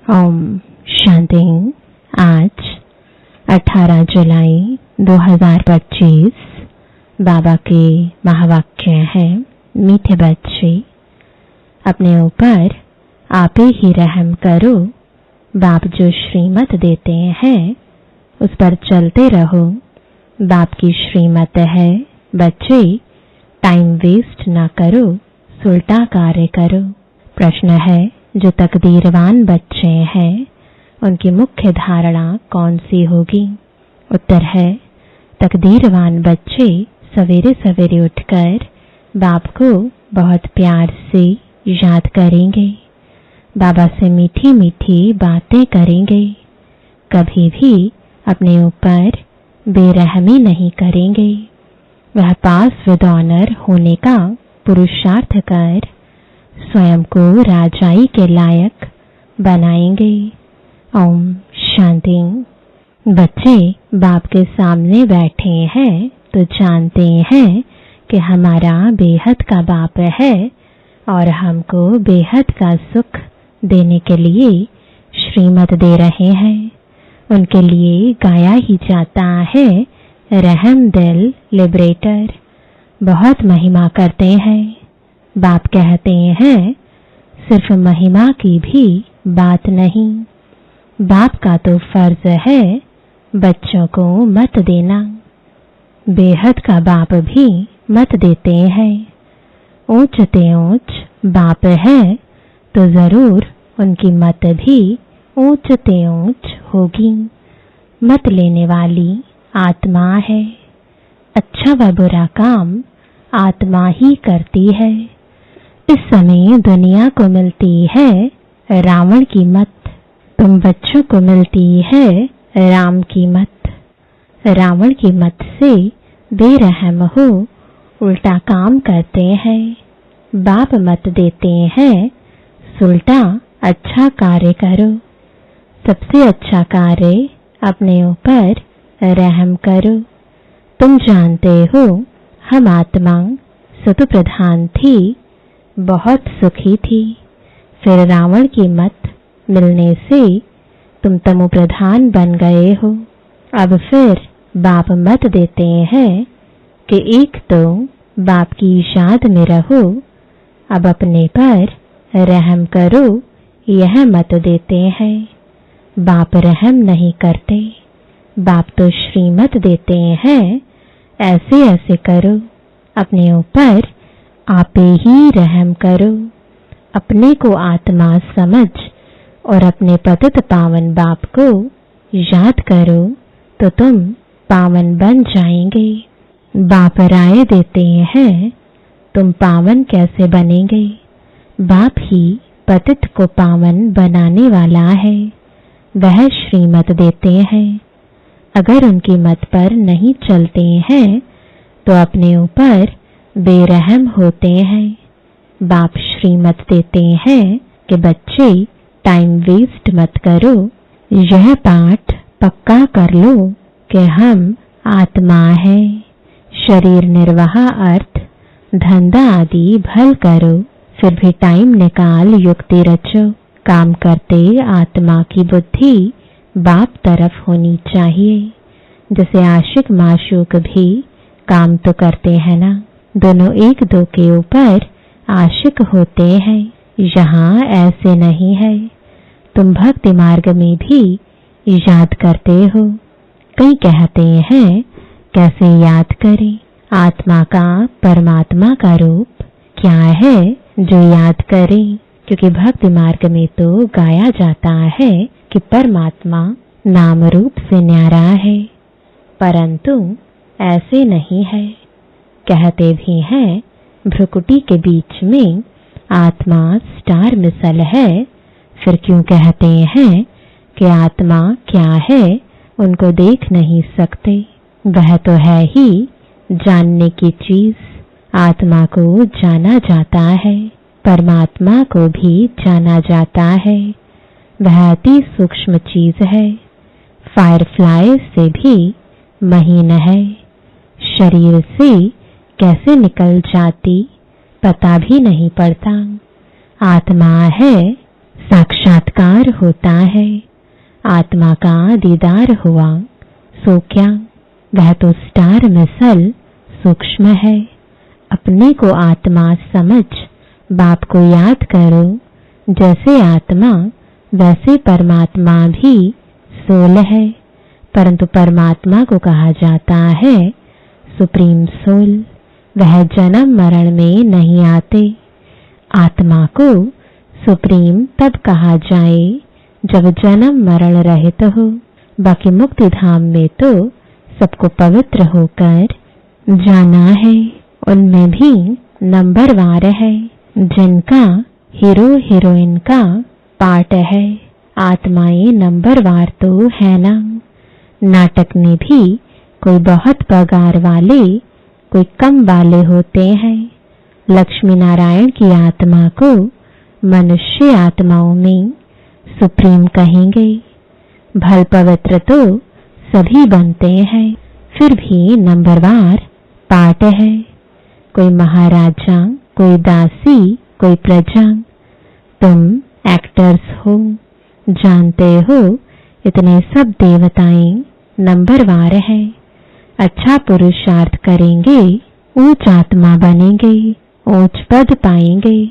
ओम शांति। आज 18 जुलाई 2025 बाबा के महावाक्य हैं, मीठे बच्चे अपने ऊपर आप ही रहम करो। बाप जो श्रीमत देते हैं उस पर चलते रहो। बाप की श्रीमत है बच्चे टाइम वेस्ट ना करो, उल्टा कार्य करो। प्रश्न है जो तकदीरवान बच्चे हैं उनकी मुख्य धारणा कौन सी होगी? उत्तर है तकदीरवान बच्चे सवेरे सवेरे उठकर बाप को बहुत प्यार से याद करेंगे, बाबा से मीठी मीठी बातें करेंगे, कभी भी अपने ऊपर बेरहमी नहीं करेंगे। वह पास विद ऑनर होने का पुरुषार्थ कर स्वयं को राजाई के लायक बनाएंगे। ओम शांति। बच्चे बाप के सामने बैठे हैं तो जानते हैं कि हमारा बेहद का बाप है और हमको बेहद का सुख देने के लिए श्रीमत दे रहे हैं। उनके लिए गाया ही जाता है रहम दिल लिबरेटर। बहुत महिमा करते हैं। बाप कहते हैं सिर्फ महिमा की भी बात नहीं, बाप का तो फर्ज है बच्चों को मत देना। बेहद का बाप भी मत देते हैं। ऊंच ते ऊंच बाप है तो जरूर उनकी मत भी ऊंच ते ऊंच होगी। मत लेने वाली आत्मा है। अच्छा व बुरा काम आत्मा ही करती है। इस समय दुनिया को मिलती है रावण की मत, तुम बच्चों को मिलती है राम की मत। रावण की मत से बेरहम हो उल्टा काम करते हैं। बाप मत देते हैं उल्टा अच्छा कार्य करो। सबसे अच्छा कार्य अपने ऊपर रहम करो। तुम जानते हो हम आत्मा सतु प्रधान थी, बहुत सुखी थी। फिर रावण की मत मिलने से तुम तमो प्रधान बन गए हो। अब फिर बाप मत देते हैं कि एक तो बाप की याद में रहो, अब अपने पर रहम करो, यह मत देते हैं। बाप रहम नहीं करते। बाप तो श्रीमत देते हैं ऐसे ऐसे करो, अपने ऊपर आप ही रहम करो। अपने को आत्मा समझ और अपने पतित पावन बाप को याद करो तो तुम पावन बन जाएंगे। बाप राय देते हैं तुम पावन कैसे बनेंगे? बाप ही पतित को पावन बनाने वाला है। वह श्रीमत देते हैं। अगर उनकी मत पर नहीं चलते हैं तो अपने ऊपर बेरहम होते हैं। बाप श्रीमत देते हैं कि बच्चे टाइम वेस्ट मत करो। यह पाठ पक्का कर लो कि हम आत्मा है। शरीर निर्वाह अर्थ धंधा आदि भल करो, फिर भी टाइम निकाल युक्ति रचो। काम करते आत्मा की बुद्धि बाप तरफ होनी चाहिए। जैसे आशिक माशूक भी काम तो करते हैं ना, दोनों एक दो के ऊपर आशिक होते हैं। यहाँ ऐसे नहीं है। तुम भक्ति मार्ग में भी याद करते हो। कई कहते हैं कैसे याद करें? आत्मा का परमात्मा का रूप क्या है जो याद करें? क्योंकि भक्ति मार्ग में तो गाया जाता है कि परमात्मा नाम रूप से न्यारा है, परंतु ऐसे नहीं है। कहते भी हैं भ्रुकुटी के बीच में आत्मा स्टार मिसल है। फिर क्यों कहते हैं कि आत्मा क्या है उनको देख नहीं सकते? वह तो है ही जानने की चीज। आत्मा को जाना जाता है, परमात्मा को भी जाना जाता है। वह अति सूक्ष्म चीज है, फायरफ्लाई से भी महीन है। शरीर से कैसे निकल जाती पता भी नहीं पड़ता। आत्मा है साक्षात्कार होता है, आत्मा का दीदार हुआ, सो क्या, वह तो स्टार मिसल सूक्ष्म है। अपने को आत्मा समझ बाप को याद करो। जैसे आत्मा वैसे परमात्मा भी सोल है, परंतु परमात्मा को कहा जाता है सुप्रीम सोल। वह जन्म मरण में नहीं आते। आत्मा को सुप्रीम तब कहा जाए जब जन्म मरण रहित हो। बाकी मुक्ति धाम में तो सबको पवित्र होकर जाना है। उनमें भी नंबरवार है, जिनका हीरो हीरोइन का पार्ट है। आत्माएं नंबरवार तो है ना। नाटक में भी कोई बहुत पगार वाले, कोई कम वाले होते हैं। लक्ष्मी नारायण की आत्मा को मनुष्य आत्माओं में सुप्रीम कहेंगे। भल पवित्र तो सभी बनते हैं, फिर भी नंबरवार पार्ट है। कोई महाराजा, कोई दासी, कोई प्रजा। तुम एक्टर्स हो, जानते हो इतने सब देवताएं नंबरवार है। अच्छा पुरुषार्थ करेंगे, ऊंच आत्मा बनेंगे, ऊंच पद पाएंगे।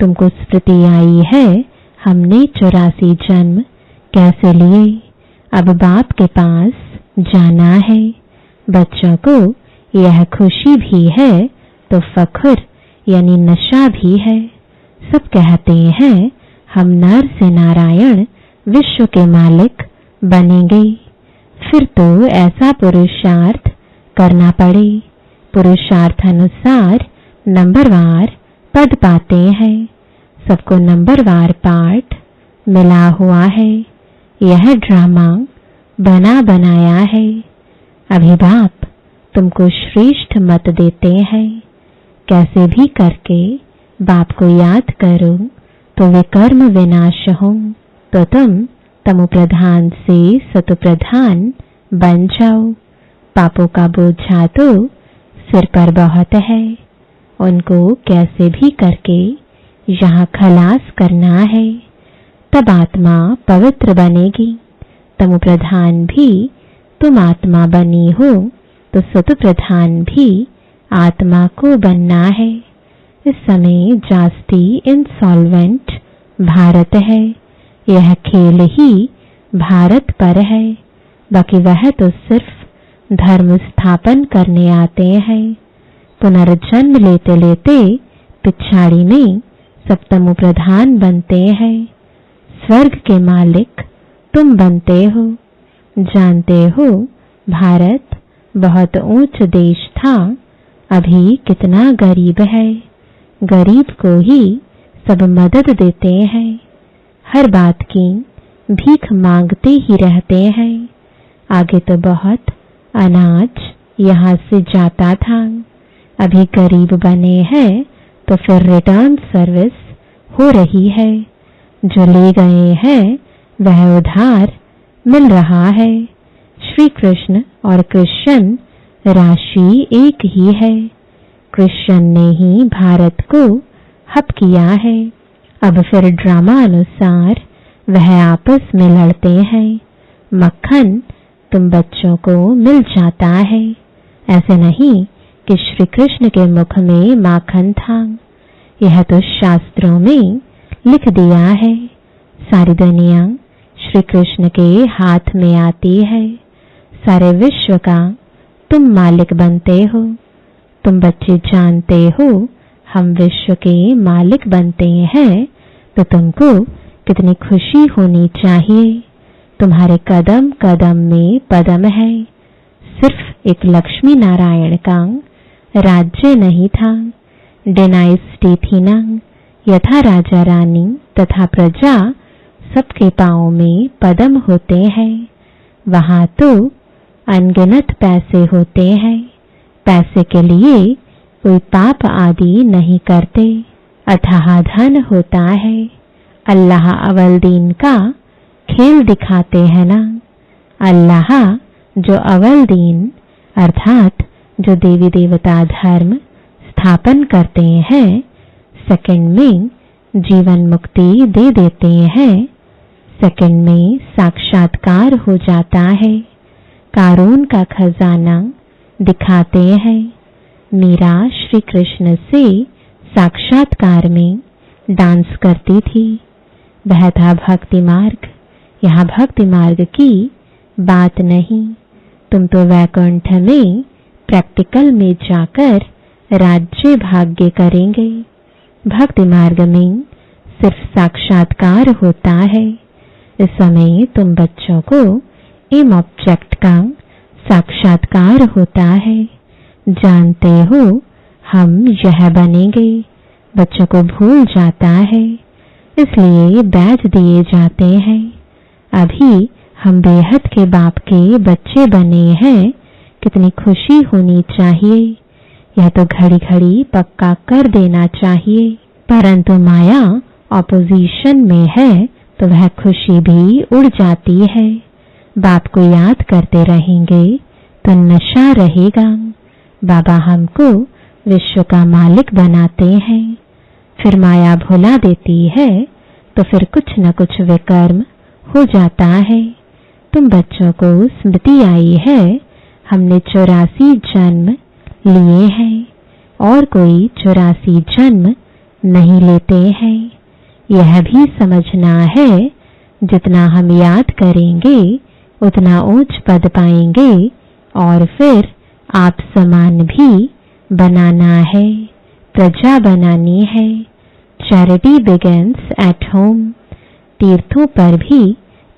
तुमको स्मृति आई है हमने 84 जन्म कैसे लिए। अब बाप के पास जाना है। बच्चों को यह खुशी भी है तो फख्र यानी नशा भी है। सब कहते हैं हम नर से नारायण विश्व के मालिक बनेंगे। फिर तो ऐसा पुरुषार्थ करना पड़े। पुरुषार्थ अनुसार नंबरवार पद पाते हैं। सबको नंबरवार पार्ट मिला हुआ है। यह ड्रामा बना बनाया है। अभी बाप तुमको श्रेष्ठ मत देते हैं। कैसे भी करके बाप को याद करो तो वे कर्म विनाश हो, तो तुम तमो प्रधान से सतो प्रधान बन जाओ। पापों का बोझा तो सिर पर बहुत है, उनको कैसे भी करके यहाँ खलास करना है। तब आत्मा पवित्र बनेगी। तमो प्रधान भी तुम आत्मा बनी हो तो सतो प्रधान भी आत्मा को बनना है। इस समय जास्ती इंसॉल्वेंट भारत है। यह खेल ही भारत पर है। बाकी वह तो सिर्फ धर्म स्थापन करने आते हैं। पुनर्जन्म लेते लेते पिछाड़ी में सब तमो प्रधान बनते हैं। स्वर्ग के मालिक तुम बनते हो। जानते हो भारत बहुत ऊंच देश था, अभी कितना गरीब है। गरीब को ही सब मदद देते हैं। हर बात की भीख मांगते ही रहते हैं। आगे तो बहुत अनाज यहाँ से जाता था। अभी गरीब बने हैं तो फिर रिटर्न सर्विस हो रही है। जो ले गए हैं वह उधार मिल रहा है। श्री कृष्ण और कृष्ण राशि एक ही है। कृष्ण ने ही भारत को हप किया है। अब फिर ड्रामा अनुसार वह आपस में लड़ते हैं। मक्खन तुम बच्चों को मिल जाता है। ऐसे नहीं कि श्री कृष्ण के मुख में माखन था। यह तो शास्त्रों में लिख दिया है। सारी दुनिया श्री कृष्ण के हाथ में आती है। सारे विश्व का तुम मालिक बनते हो। तुम बच्चे जानते हो हम विश्व के मालिक बनते हैं, तो तुमको कितनी खुशी होनी चाहिए। तुम्हारे कदम कदम में पदम है। सिर्फ एक लक्ष्मी नारायण का राज्य नहीं था, डायनेस्टी थी ना। यथा राजा रानी तथा प्रजा सबके पांव में पदम होते हैं। वहां तो अनगिनत पैसे होते हैं। पैसे के लिए कोई पाप आदि नहीं करते। अथाह धन होता है। अल्लाह अव्वल दीन का खेल दिखाते हैं ना। अल्लाह जो अव्वल दीन अर्थात जो देवी देवता धर्म स्थापन करते हैं, सेकंड में जीवन मुक्ति दे देते हैं। सेकंड में साक्षात्कार हो जाता है। कारून का खजाना दिखाते हैं। मीरा श्री कृष्ण से साक्षात्कार में डांस करती थी। वह था भक्ति मार्ग। यहाँ भक्ति मार्ग की बात नहीं। तुम तो वैकुंठ में प्रैक्टिकल में जाकर राज्य भाग्य करेंगे। भक्ति मार्ग में सिर्फ साक्षात्कार होता है। इस समय तुम बच्चों को एम ऑब्जेक्ट का साक्षात्कार होता है। जानते हो हम यह बनेंगे। बच्चों को भूल जाता है, इसलिए बैज दिए जाते हैं। अभी हम बेहद के बाप के बच्चे बने हैं। कितनी खुशी होनी चाहिए। यह तो घड़ी घड़ी पक्का कर देना चाहिए। परंतु माया ऑपोजिशन में है तो वह खुशी भी उड़ जाती है। बाप को याद करते रहेंगे तो नशा रहेगा। बाबा हमको विश्व का मालिक बनाते हैं। फिर माया भुला देती है तो फिर कुछ न कुछ विकर्म हो जाता है। तुम बच्चों को स्मृति आई है हमने 84 जन्म लिए हैं और कोई 84 जन्म नहीं लेते हैं। यह भी समझना है जितना हम याद करेंगे उतना ऊंच पद पाएंगे और फिर आप समान भी बनाना है। प्रजा बनानी है। Charity begins at home. तीर्थों पर भी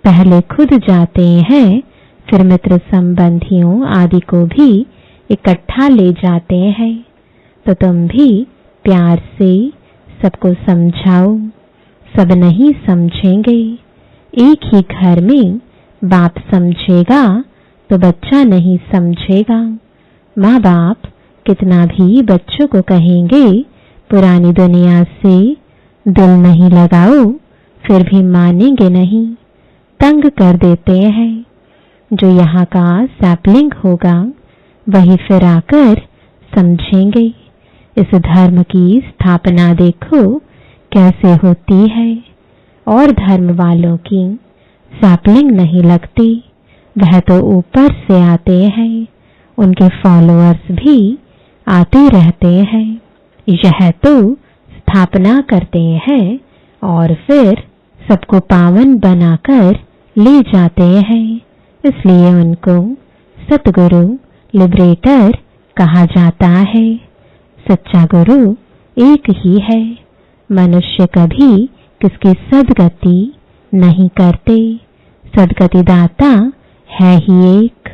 पहले खुद जाते हैं, फिर मित्र संबंधियों आदि को भी इकट्ठा ले जाते हैं। तो तुम भी प्यार से सबको समझाओ। सब नहीं समझेंगे। एक ही घर में बाप समझेगा तो बच्चा नहीं समझेगा। माँ बाप कितना भी बच्चों को कहेंगे पुरानी दुनिया से दिल नहीं लगाओ, फिर भी मानेंगे नहीं। तंग कर देते हैं। जो यहाँ का सैपलिंग होगा वही फिर आकर समझेंगे। इस धर्म की स्थापना देखो कैसे होती है और धर्म वालों की सैपलिंग नहीं लगती। वह तो ऊपर से आते हैं। उनके फॉलोअर्स भी आते रहते हैं। यह तो स्थापना करते हैं और फिर सबको पावन बनाकर ले जाते हैं। इसलिए उनको सतगुरु लिबरेटर कहा जाता है। सच्चा गुरु एक ही है। मनुष्य कभी किसकी सदगति नहीं करते। सदगति दाता है ही एक।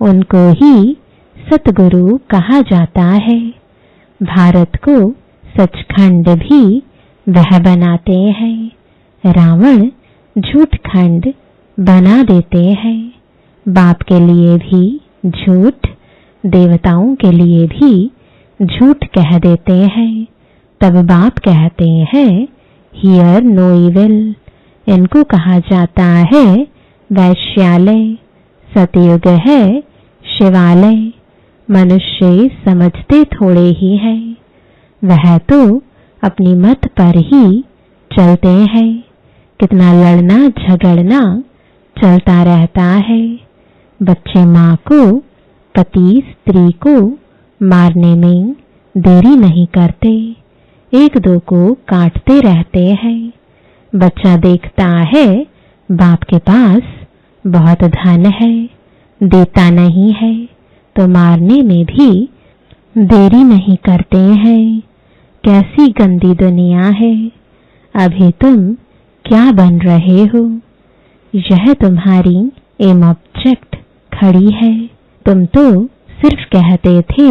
उनको ही सतगुरु कहा जाता है। भारत को सचखंड भी वह बनाते हैं। रावण झूठ खंड बना देते हैं। बाप के लिए भी झूठ, देवताओं के लिए भी झूठ कह देते हैं। तब बाप कहते हैं हियर नो इविल। इनको कहा जाता है वैश्यालय। सतयुग है शिवालय। मनुष्य समझते थोड़े ही हैं। वह तो अपनी मत पर ही चलते हैं। कितना लड़ना झगड़ना चलता रहता है। बच्चे माँ को, पति स्त्री को मारने में देरी नहीं करते। एक दो को काटते रहते हैं। बच्चा देखता है बाप के पास बहुत धन है, देता नहीं है तो मारने में भी देरी नहीं करते हैं। कैसी गंदी दुनिया है। अभी तुम क्या बन रहे हो? यह तुम्हारी एम ऑब्जेक्ट खड़ी है। तुम तो सिर्फ कहते थे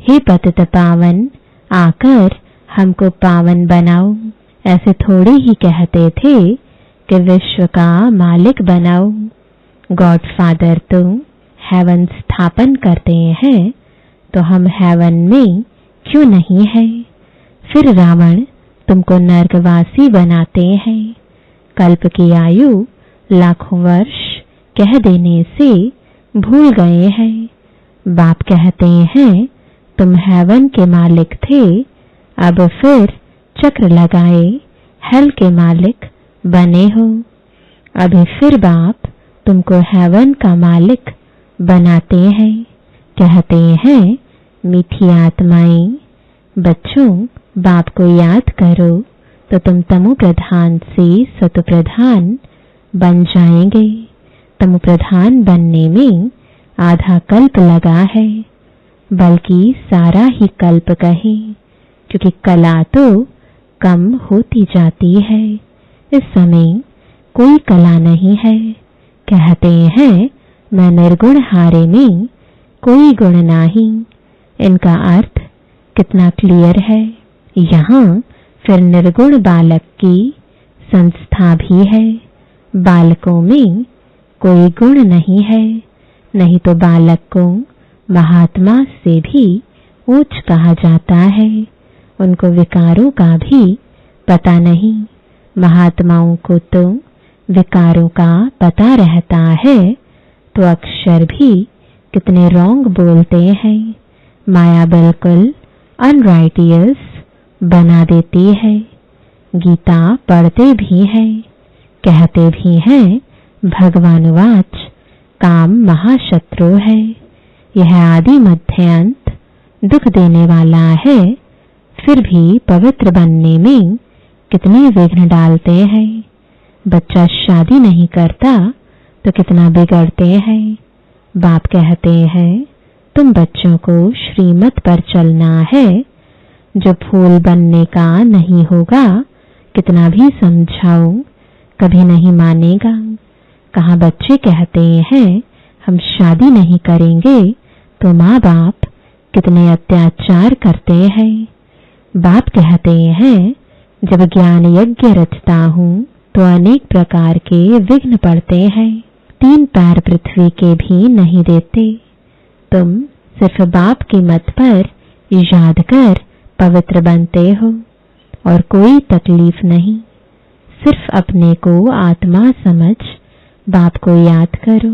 हे पतित पावन आकर हमको पावन बनाओ। ऐसे थोड़े ही कहते थे कि विश्व का मालिक बनाओ। गॉड फादर तो हेवन स्थापन करते हैं तो हम हेवन में क्यों नहीं है? फिर रावण तुमको नरकवासी बनाते हैं। कल्प की आयु लाखों वर्ष कह देने से भूल गए हैं। बाप कहते हैं तुम हेवन के मालिक थे, अब फिर चक्र लगाए हेल के मालिक बने हो। अभी फिर बाप तुमको हेवन का मालिक बनाते हैं। कहते हैं मीठी आत्माएं, बच्चों बाप को याद करो तो तुम तमो प्रधान से सतो प्रधान बन जाएंगे। तमो प्रधान बनने में आधा कल्प लगा है, बल्कि सारा ही कल्प कहे, क्योंकि कला तो कम होती जाती है। इस समय कोई कला नहीं है। कहते हैं मैं निर्गुण हारे में कोई गुण नहीं। इनका अर्थ कितना क्लियर है। यहाँ फिर निर्गुण बालक की संस्था भी है। बालकों में कोई गुण नहीं है, नहीं तो बालक को महात्मा से भी ऊंच कहा जाता है। उनको विकारों का भी पता नहीं। महात्माओं को तो विकारों का पता रहता है, तो अक्षर भी कितने रॉन्ग बोलते हैं। माया बिल्कुल अनराइटियस बना देती है। गीता पढ़ते भी हैं, कहते भी हैं भगवानवाच काम महाशत्रु है। यह आदि मध्य अंत दुख देने वाला है, फिर भी पवित्र बनने में कितने विघ्न डालते हैं। बच्चा शादी नहीं करता तो कितना बिगड़ते हैं। बाप कहते हैं तुम बच्चों को श्रीमत पर चलना है। जो फूल बनने का नहीं होगा, कितना भी समझाओ कभी नहीं मानेगा। कहाँ बच्चे कहते हैं हम शादी नहीं करेंगे, तो माँ बाप कितने अत्याचार करते हैं। बाप कहते हैं जब ज्ञान यज्ञ रचता हूँ तो अनेक प्रकार के विघ्न पड़ते हैं। 3 पैर पृथ्वी के भी नहीं देते। तुम सिर्फ बाप की मत पर याद कर पवित्र बनते हो और कोई तकलीफ नहीं। सिर्फ अपने को आत्मा समझ बाप को याद करो।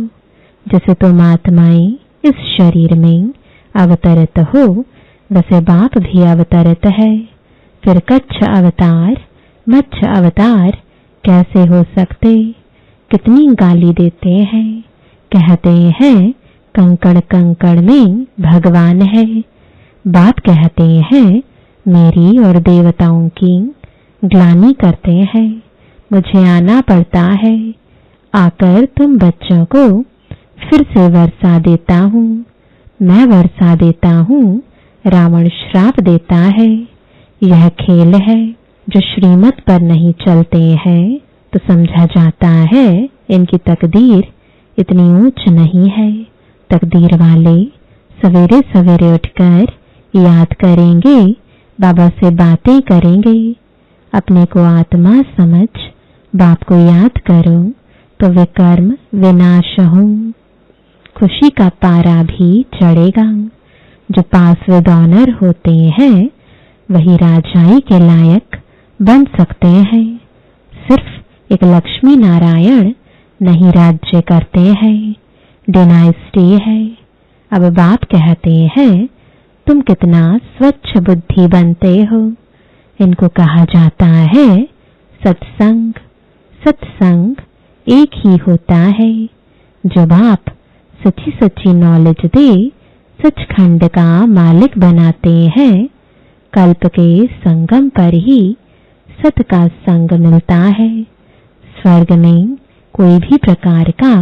जैसे तुम आत्माएं इस शरीर में अवतरित हो, वैसे बाप भी अवतरित है। फिर कच्छ अवतार मच्छ अवतार कैसे हो सकते? कितनी गाली देते हैं। कहते हैं कंकड़ कंकड़ में भगवान है। बाप कहते हैं मेरी और देवताओं की ग्लानि करते हैं, मुझे आना पड़ता है। आकर तुम बच्चों को फिर से वर्षा देता हूँ। मैं वर्षा देता हूँ, रावण श्राप देता है। यह खेल है। जो श्रीमत पर नहीं चलते हैं तो समझा जाता है इनकी तकदीर इतनी ऊंच नहीं है। तकदीर वाले सवेरे सवेरे उठकर याद करेंगे, बाबा से बातें करेंगे। अपने को आत्मा समझ बाप को याद करो तो विकर्म विनाश हो। खुशी का पारा भी चढ़ेगा। जो पास विद ऑनर होते हैं वही राजाई के लायक बन सकते हैं। सिर्फ एक लक्ष्मी नारायण नहीं राज्य करते हैं, डिनाइस्टी है। अब बाप कहते हैं तुम कितना स्वच्छ बुद्धि बनते हो। इनको कहा जाता है सत्संग। सत्संग एक ही होता है। जब आप सच्ची सच्ची नॉलेज दे सचखंड का मालिक बनाते हैं, कल्प के संगम पर ही सत का संग मिलता है। स्वर्ग में कोई भी प्रकार का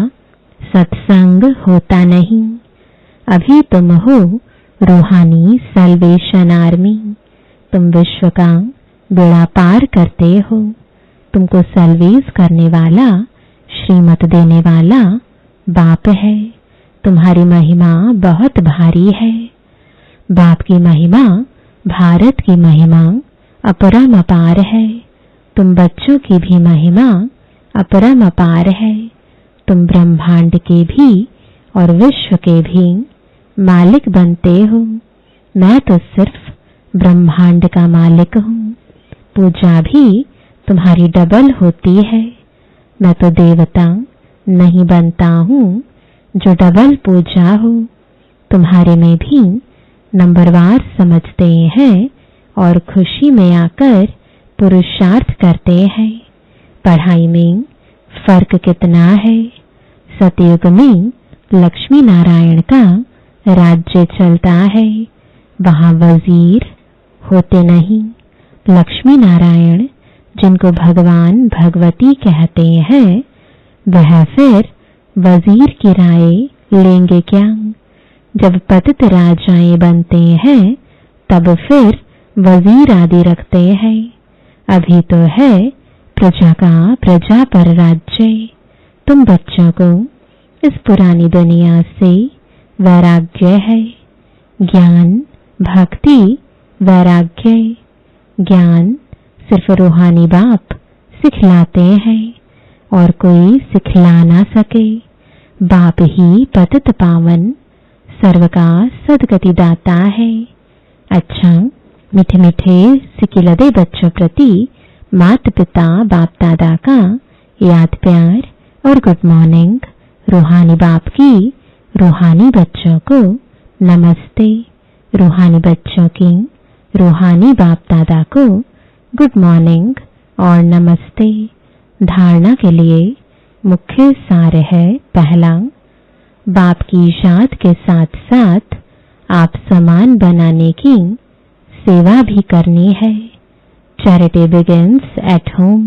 सत्संग होता नहीं। अभी तुम हो रूहानी सल्वेशन आर्मी। तुम विश्व का बेड़ा पार करते हो। तुमको सल्वेज करने वाला, श्रीमत देने वाला बाप है। तुम्हारी महिमा बहुत भारी है। बाप की महिमा भारत की महिमा अपरम अपार है। तुम बच्चों की भी महिमा अपरम अपार है। तुम ब्रह्मांड के भी और विश्व के भी मालिक बनते हो। मैं तो सिर्फ ब्रह्मांड का मालिक हूँ। पूजा भी तुम्हारी डबल होती है। मैं तो देवता नहीं बनता हूँ जो डबल पूजा हो। तुम्हारे में भी नंबरवार समझते हैं और खुशी में आकर पुरुषार्थ करते हैं। पढ़ाई में फर्क कितना है। सतयुग में लक्ष्मी नारायण का राज्य चलता है, वहां वजीर होते नहीं। लक्ष्मी नारायण जिनको भगवान भगवती कहते हैं, वह फिर वजीर की राय लेंगे क्या। जब पतित राजाएं बनते हैं तब फिर वजीर आदि रखते हैं। अभी तो है प्रजा का प्रजा पर राज्य। तुम बच्चों को इस पुरानी दुनिया से वैराग्य है। ज्ञान, भक्ति, वैराग्य। ज्ञान सिर्फ रूहानी बाप सिखलाते हैं और कोई सिखला ना सके। बाप ही पतित पावन सर्व का सदगति दाता है। अच्छा, मीठे मीठे सिकिलदे बच्चों प्रति माता पिता बाप दादा का याद प्यार और गुड मॉर्निंग। रूहानी बाप की रूहानी बच्चों को नमस्ते। रूहानी बच्चों की रूहानी बाप दादा को गुड मॉर्निंग और नमस्ते। धारणा के लिए मुख्य सार है। पहला, बाप की इजाजत के साथ साथ आप समान बनाने की सेवा भी करनी है। Charity begins at home.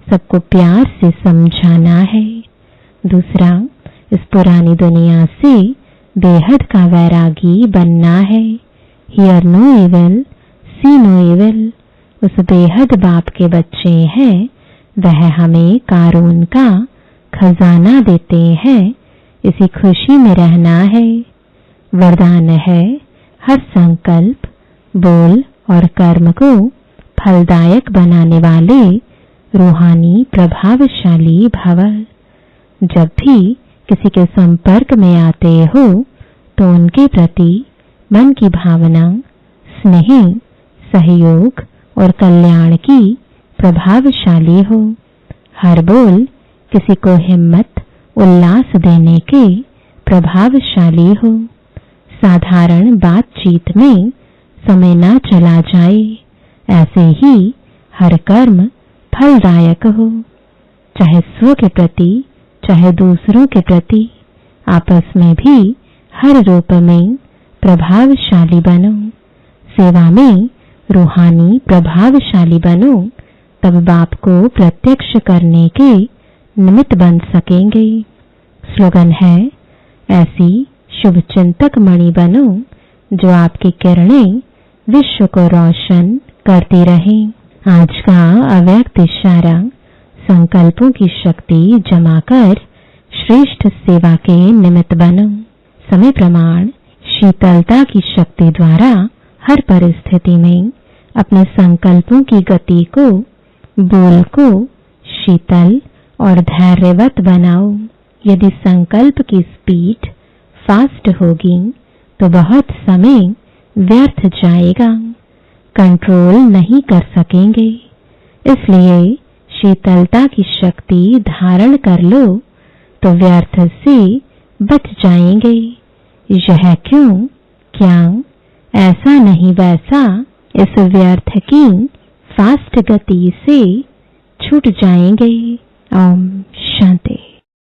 सबको प्यार से समझाना है। दूसरा, इस पुरानी दुनिया से बेहद का वैरागी बनना है। Hear no evil, see no evil. उस बेहद बाप के बच्चे हैं, वह हमें कारून का खजाना देते हैं। इसी खुशी में रहना है। वरदान है, हर संकल्प, बोल और कर्म को फलदायक बनाने वाले रूहानी प्रभावशाली भव। जब भी किसी के संपर्क में आते हो तो उनके प्रति मन की भावना, स्नेह, सहयोग और कल्याण की प्रभावशाली हो। हर बोल किसी को हिम्मत, उल्लास देने के प्रभावशाली हो। साधारण बातचीत में समय न चला जाए, ऐसे ही हर कर्म फलदायक हो। चाहे स्व के प्रति, चाहे दूसरों के प्रति, आपस में भी हर रूप में प्रभावशाली बनो। सेवा में रूहानी प्रभावशाली बनो, तब बाप को प्रत्यक्ष करने के निमित्त बन सकेंगे। स्लोगन है, ऐसी शुभ चिंतक मणि बनो जो आपकी किरणें विश्व को रोशन करती रहें। आज का अव्यक्त इशारा, संकल्पों की शक्ति जमा कर श्रेष्ठ सेवा के निमित्त बनो। समय प्रमाण, शीतलता की शक्ति द्वारा हर परिस्थिति में अपने संकल्पों की गति को, बोल को शीतल और धैर्यवत बनाओ। यदि संकल्प की स्पीड फास्ट होगी तो बहुत समय व्यर्थ जाएगा, कंट्रोल नहीं कर सकेंगे। इसलिए शीतलता की शक्ति धारण कर लो तो व्यर्थ से बच जाएंगे। यह क्यों, क्या, ऐसा नहीं वैसा, इस व्यर्थ की फास्ट गति से छूट जाएंगे। ओम शांति।